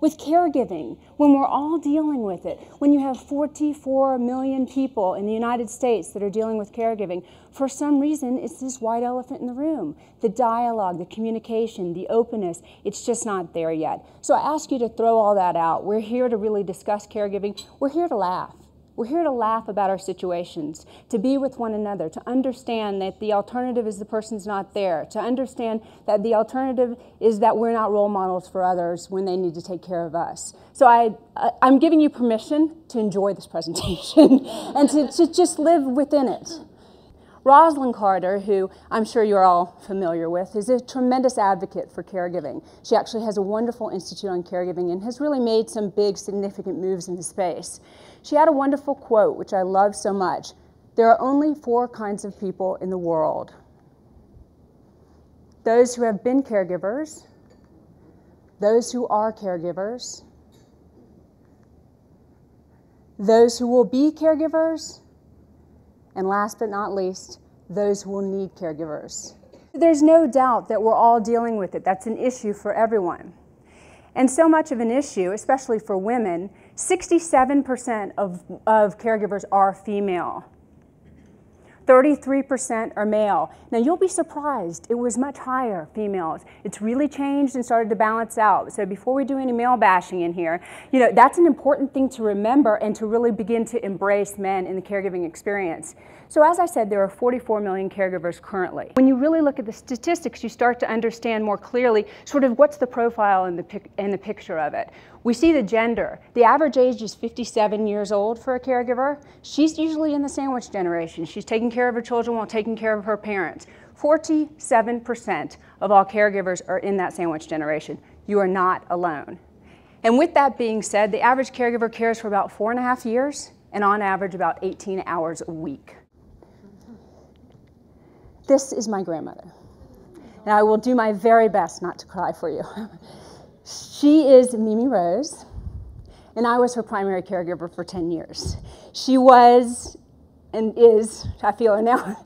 with caregiving, when we're all dealing with it, when you have 44 million people in the United States that are dealing with caregiving, for some reason, it's this white elephant in the room. The dialogue, the communication, the openness, it's just not there yet. So I ask you to throw all that out. We're here to really discuss caregiving. We're here to laugh. We're here to laugh about our situations, to be with one another, to understand that the alternative is the person's not there, to understand that the alternative is that we're not role models for others when they need to take care of us. So I'm giving you permission to enjoy this presentation and to just live within it. Rosalind Carter, who I'm sure you're all familiar with, is a tremendous advocate for caregiving. She actually has a wonderful institute on caregiving and has really made some big, significant moves into space. She had a wonderful quote, which I love so much. There are only 4 kinds of people in the world: those who have been caregivers, those who are caregivers, those who will be caregivers, and last but not least, those who will need caregivers. There's no doubt that we're all dealing with it. That's an issue for everyone. And so much of an issue, especially for women, 67% of caregivers are female. 33% are male. Now you'll be surprised, it was much higher, females. It's really changed and started to balance out. So before we do any male bashing in here, that's an important thing to remember and to really begin to embrace men in the caregiving experience. So as I said, there are 44 million caregivers currently. When you really look at the statistics, you start to understand more clearly sort of what's the profile and the picture of it. We see the gender. The average age is 57 years old for a caregiver. She's usually in the sandwich generation. She's taking care of her children while taking care of her parents. 47% of all caregivers are in that sandwich generation. You are not alone. And with that being said, the average caregiver cares for about 4.5 years and on average about 18 hours a week. This is my grandmother. And I will do my very best not to cry for you. She is Mimi Rose, and I was her primary caregiver for 10 years. She was, and is, I feel her now,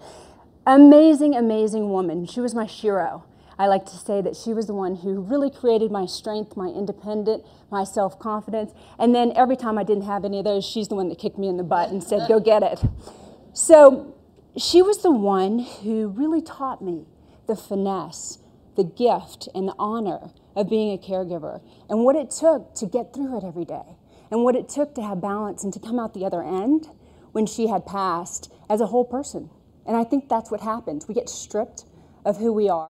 amazing, amazing woman. She was my shiro. I like to say that she was the one who really created my strength, my independence, my self-confidence, and then every time I didn't have any of those, she's the one that kicked me in the butt and said, go get it. So she was the one who really taught me the finesse, the gift, and the honor of being a caregiver, and what it took to get through it every day, and what it took to have balance and to come out the other end when she had passed as a whole person. And I think that's what happens. We get stripped of who we are.